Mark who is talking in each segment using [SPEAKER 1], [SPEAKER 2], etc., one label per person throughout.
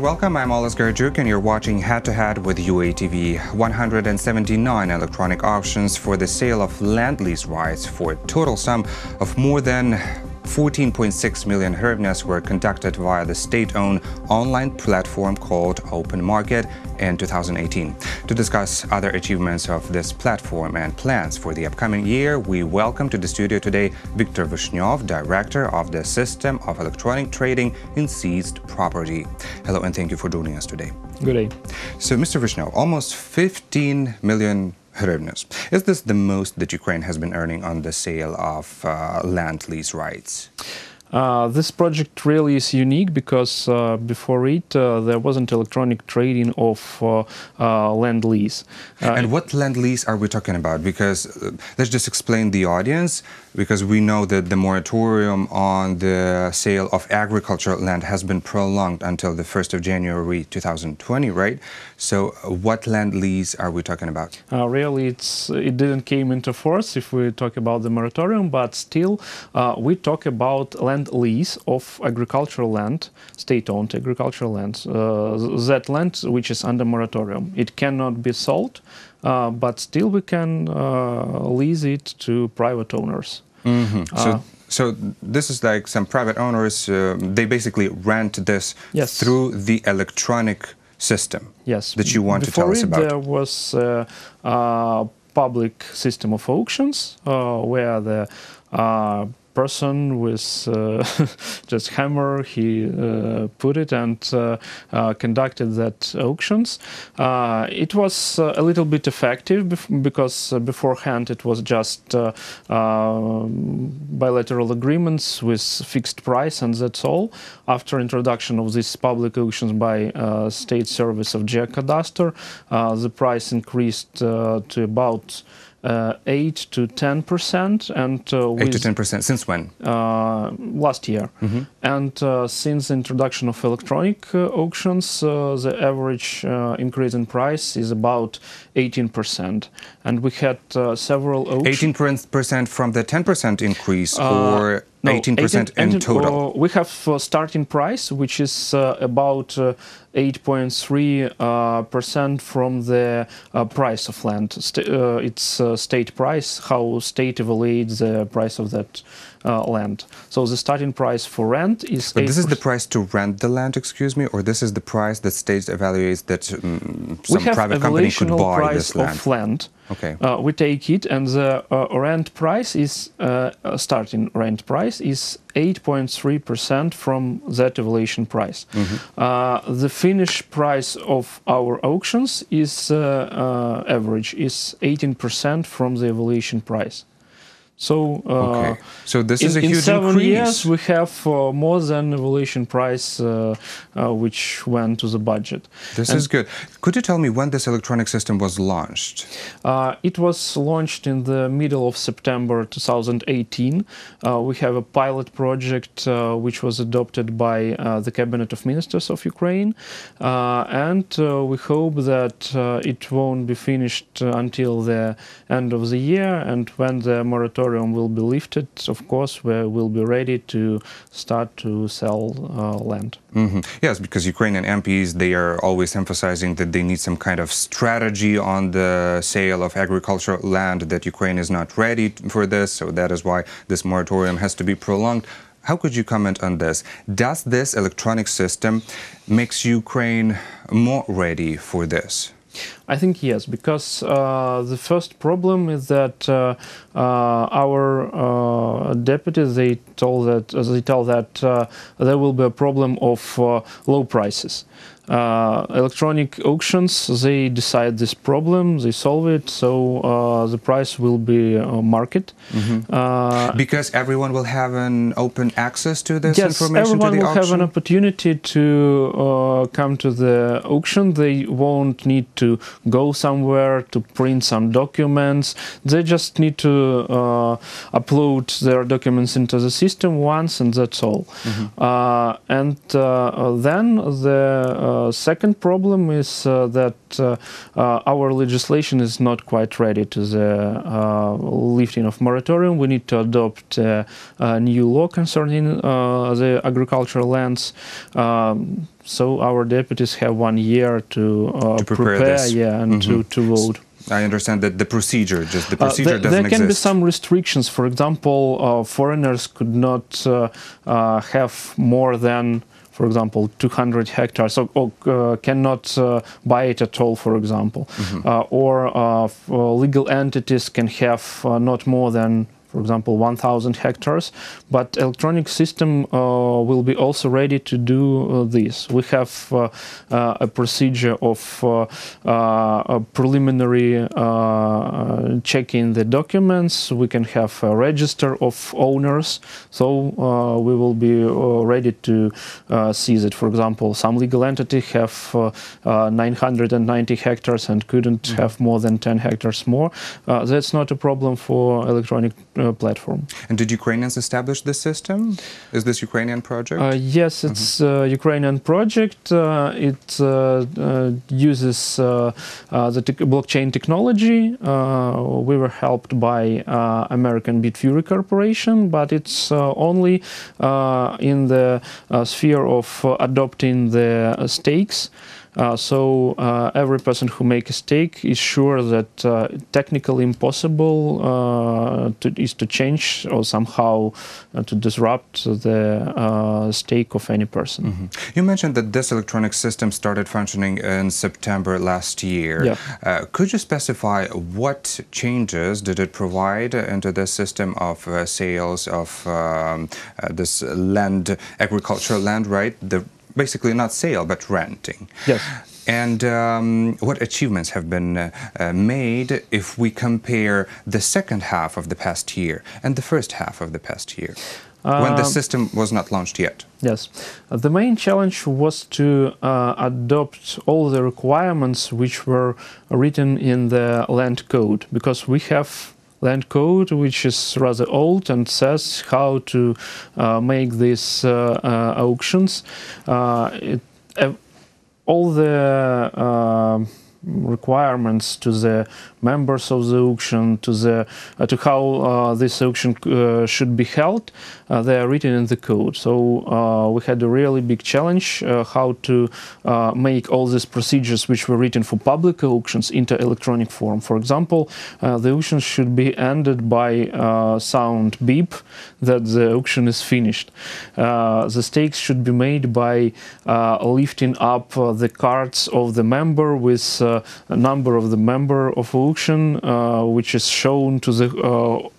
[SPEAKER 1] welcome. I'm Oles Garjuk, and you're watching Head to Head with UATV. 179 electronic auctions for the sale of land lease rights for a total sum of more than 14.6 million hryvnias were conducted via the state-owned online platform called OpenMarket in 2018. To discuss other achievements of this platform and plans for the upcoming year, we welcome to the studio today Viktor Vyshnov, Director of the System of Electronic Trading in Seized Property. Hello, and thank you for joining us today.
[SPEAKER 2] Good day.
[SPEAKER 1] So, Mr. Vyshnov, almost 15 million hryvnias. Is this the most that Ukraine has been earning on the sale of land lease rights?
[SPEAKER 2] This project really is unique because before it there wasn't electronic trading of land lease.
[SPEAKER 1] And what land lease are we talking about? Because let's just explain the audience, because we know that the moratorium on the sale of agricultural land has been prolonged until the 1st of January 2020, right? So what land lease are we talking about?
[SPEAKER 2] Really, it didn't came into force if we talk about the moratorium, but still we talk about land lease of agricultural land, state-owned agricultural land, that land which is under moratorium. It cannot be sold, but still we can lease it to private owners.
[SPEAKER 1] Mm-hmm. So this is like some private owners, they basically rent this through the electronic system that you want to tell us about.
[SPEAKER 2] There was a public system of auctions where the person with just hammer, he put it and conducted that auctions. It was a little bit effective because beforehand it was just bilateral agreements with fixed price, and that's all. After introduction of these public auctions by State Service of Geocadastre, the price increased to about 8 to 10%, and
[SPEAKER 1] 8 to 10%. Since when?
[SPEAKER 2] Last year. Mm-hmm. And since the introduction of electronic auctions, the average increase in price is about 18%. And we had several auctions. 18%
[SPEAKER 1] from the 10% increase, or 18% in total?
[SPEAKER 2] We have starting price, which is about 8.3% from the price of land. It's state price, how state evaluates the price of that land. So the starting price for rent is 8%.
[SPEAKER 1] But this is the price to rent the land, excuse me, or this is the price that state evaluates that some private company could buy this land?
[SPEAKER 2] Of land.
[SPEAKER 1] Okay.
[SPEAKER 2] We take it, and the rent price is starting rent price is 8.3% from that evaluation price. Mm-hmm. The finished price of our auctions is average is 18% from the evaluation price. So,
[SPEAKER 1] so this is a huge increase.
[SPEAKER 2] In 7 years, we have more than evaluation price which went to the budget.
[SPEAKER 1] This is good. Could you tell me when this electronic system was launched?
[SPEAKER 2] It was launched in the middle of September 2018. We have a pilot project which was adopted by the Cabinet of Ministers of Ukraine, and we hope that it won't be finished until the end of the year, and when the moratorium will be lifted, of course, we will be ready to start to sell land.
[SPEAKER 1] Mm-hmm. Yes, because Ukrainian MPs, they are always emphasizing that they need some kind of strategy on the sale of agricultural land, that Ukraine is not ready for this, so that is why this moratorium has to be prolonged. How could you comment on this? Does this electronic system makes Ukraine more ready for this?
[SPEAKER 2] I think yes, because the first problem is that our deputies, they tell that there will be a problem of low prices. Electronic auctions, they decide this problem, they solve it, so the price will be market.
[SPEAKER 1] Mm-hmm. Because everyone will have an open access to this information,
[SPEAKER 2] to the auction? Yes, everyone will have an opportunity to come to the auction. They won't need to go somewhere to print some documents. They just need to upload their documents into the system once, and that's all. Mm-hmm. And then the second problem is that our legislation is not quite ready to the lifting of moratorium. We need to adopt a new law concerning the agricultural lands. So our deputies have 1 year to prepare
[SPEAKER 1] this.
[SPEAKER 2] and to vote.
[SPEAKER 1] I understand that the procedure doesn't exist.
[SPEAKER 2] There can be some restrictions. For example, foreigners could not have more than, for example, 200 hectares, or cannot buy it at all, for example. Or legal entities can have not more than, for example, 1,000 hectares, but electronic system will be also ready to do this. We have a procedure of a preliminary checking the documents. We can have a register of owners, so we will be ready to seize it. For example, some legal entity have 990 hectares and couldn't have more than 10 hectares more. That's not a problem for electronic platform.
[SPEAKER 1] And did Ukrainians establish this system? Is this Ukrainian project?
[SPEAKER 2] Yes, it's a Ukrainian project. It uses the blockchain technology. We were helped by American Bitfury Corporation, but it's only in the sphere of adopting the stakes. So every person who makes a stake is sure that technically impossible is to change or somehow to disrupt the stake of any person.
[SPEAKER 1] You mentioned that this electronic system started functioning in September last year.
[SPEAKER 2] Yeah.
[SPEAKER 1] Could you specify what changes did it provide into the system of sales of this land, agricultural land, right? Basically not sale, but renting.
[SPEAKER 2] Yes.
[SPEAKER 1] And what achievements have been made if we compare the second half of the past year and the first half of the past year, when the system was not launched yet?
[SPEAKER 2] Yes. The main challenge was to adopt all the requirements which were written in the land code, because we have land code which is rather old and says how to make these auctions. All the requirements to the members of the auction, to how this auction should be held, they are written in the code. So we had a really big challenge how to make all these procedures which were written for public auctions into electronic form. For example, the auction should be ended by sound beep that the auction is finished. The stakes should be made by lifting up the cards of the member with a number of the member of auction, which is shown to the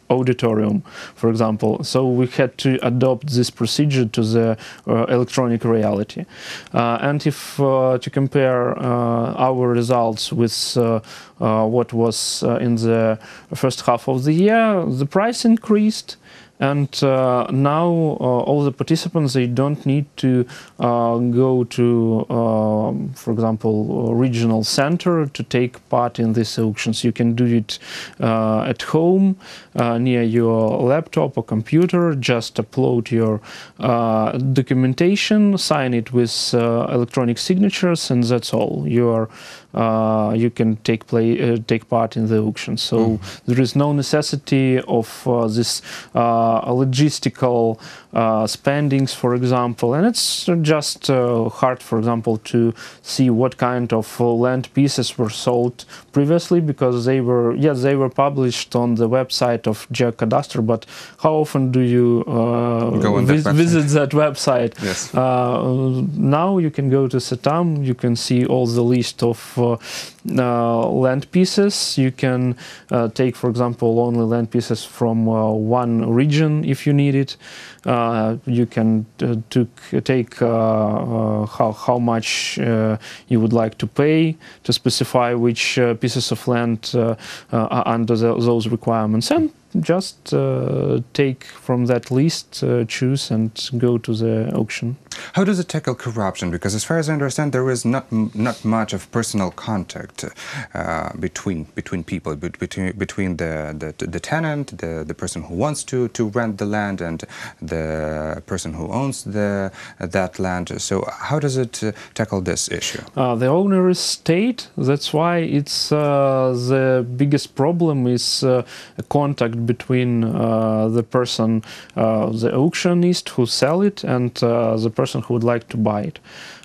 [SPEAKER 2] auditorium, for example. So we had to adopt this procedure to the electronic reality. And if to compare our results with what was in the first half of the year, the price increased. And now all the participants, they don't need to go to, for example, a regional center to take part in these auctions. You can do it at home, near your laptop or computer. Just upload your documentation, sign it with electronic signatures, and that's all. You can take part in the auction. So there is no necessity of this logistical spendings, for example, and it's just hard, for example, to see what kind of land pieces were sold previously, because they were published on the website of Geocadastre, but how often do you visit that website?
[SPEAKER 1] Yes.
[SPEAKER 2] Now you can go to Setam, you can see all the list of land pieces. You can take, for example, only land pieces from one region if you need it. You can take how much you would like to pay, to specify which pieces of land are under those requirements, and just take from that list, choose and go to the auction.
[SPEAKER 1] How does it tackle corruption? Because as far as I understand, there is not much of personal contact between people, between the tenant, the person who wants to rent the land, and the person who owns that land. So how does it tackle this issue?
[SPEAKER 2] The owner is state. That's why it's the biggest problem is contact between the person, the auctionist who sell it, and the person who would like to buy it.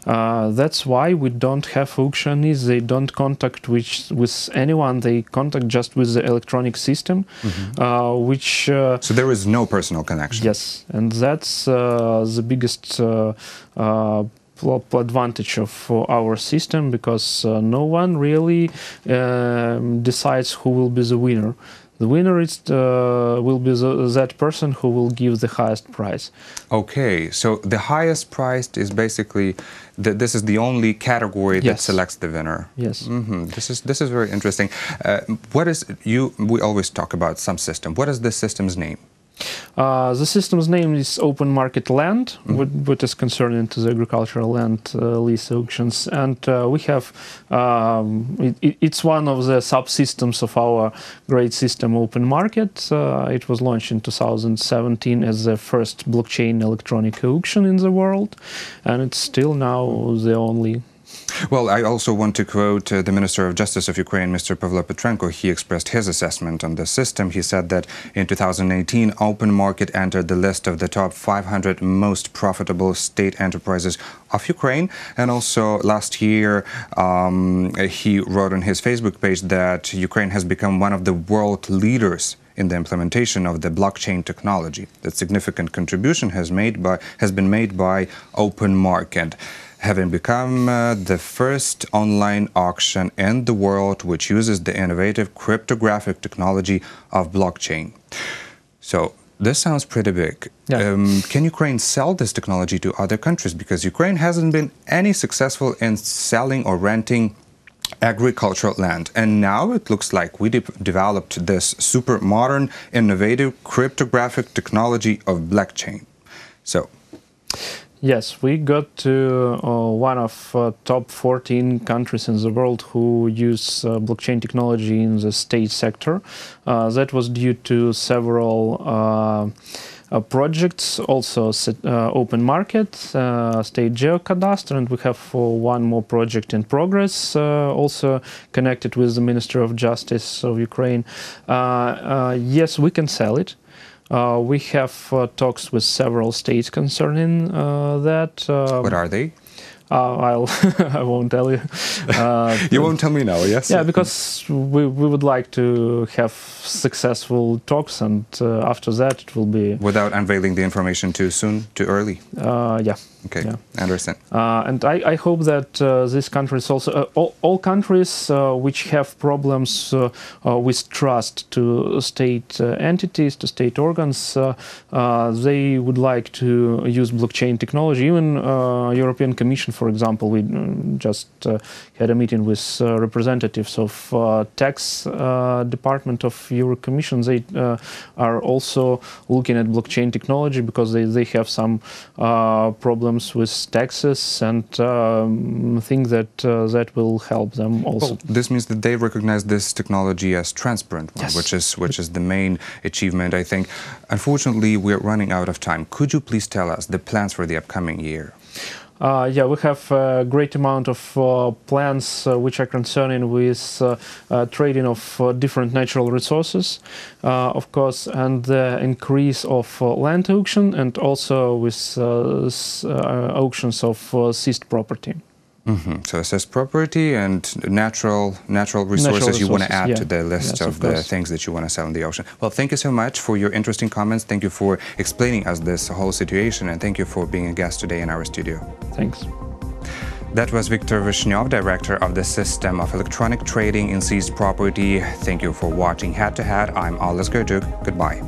[SPEAKER 2] That's why we don't have auctionists. They don't contact with anyone. They contact just with the electronic system, which...
[SPEAKER 1] so there is no personal connection?
[SPEAKER 2] Yes, and that's the biggest advantage of our system, because no one really decides who will be the winner. The winner will be that person who will give the highest price.
[SPEAKER 1] Okay, so the highest priced is basically this is the only category that selects the winner.
[SPEAKER 2] Yes.
[SPEAKER 1] This is very interesting. We always talk about some system. What is the system's name?
[SPEAKER 2] The system's name is OpenMarket Land, what is concerning to the agricultural land lease auctions, and we have it's one of the subsystems of our great system OpenMarket. It was launched in 2017 as the first blockchain electronic auction in the world, and it's still now the only.
[SPEAKER 1] Well, I also want to quote the Minister of Justice of Ukraine, Mr. Propetry. He expressed his assessment on the system. He said that in 2018, OpenMarket entered the list of the top 500 most profitable state enterprises of Ukraine. And also last year, he wrote on his Facebook page that Ukraine has become one of the world leaders in the implementation of the blockchain technology. That significant contribution has been made by OpenMarket, having become the first online auction in the world which uses the innovative cryptographic technology of blockchain. So this sounds pretty big.
[SPEAKER 2] Yeah.
[SPEAKER 1] Can Ukraine sell this technology to other countries? Because Ukraine hasn't been any successful in selling or renting agricultural land. And now it looks like we developed this super modern, innovative cryptographic technology of blockchain. So
[SPEAKER 2] yes, we got to one of top 14 countries in the world who use blockchain technology in the state sector. That was due to several projects, also OpenMarket, State Geocadastre, and we have one more project in progress, also connected with the Minister of Justice of Ukraine. Yes, we can sell it. We have talks with several states concerning that.
[SPEAKER 1] What are they?
[SPEAKER 2] I won't tell you.
[SPEAKER 1] You won't tell me now, yes?
[SPEAKER 2] Yeah, because we would like to have successful talks, and after that it will be...
[SPEAKER 1] Without unveiling the information too soon, too early?
[SPEAKER 2] Yeah.
[SPEAKER 1] Okay,
[SPEAKER 2] yeah.
[SPEAKER 1] I understand.
[SPEAKER 2] And I hope that these countries also, all countries which have problems with trust to state entities, to state organs, they would like to use blockchain technology. Even European Commission, for example, we just had a meeting with representatives of tax department of Euro Commission. They are also looking at blockchain technology because they have some problems with taxes and think that that will help them also.
[SPEAKER 1] Well, this means that they recognize this technology as transparent one,
[SPEAKER 2] yes.
[SPEAKER 1] which is the main achievement, I think. Unfortunately, we're running out of time. Could you please tell us the plans for the upcoming year?
[SPEAKER 2] Yeah, we have a great amount of plans which are concerning with trading of different natural resources, of course, and the increase of land auction, and also with auctions of seized property.
[SPEAKER 1] So seized property and natural resources you want to add to the list of the things that you want to sell in the auction. Well, thank you so much for your interesting comments. Thank you for explaining us this whole situation, and thank you for being a guest today in our studio.
[SPEAKER 2] Thanks.
[SPEAKER 1] That was Viktor Vyshnov, Director of the System of Electronic Trading in Seized Property. Thank you for watching Head to Head. I'm Alas Gerduk. Goodbye.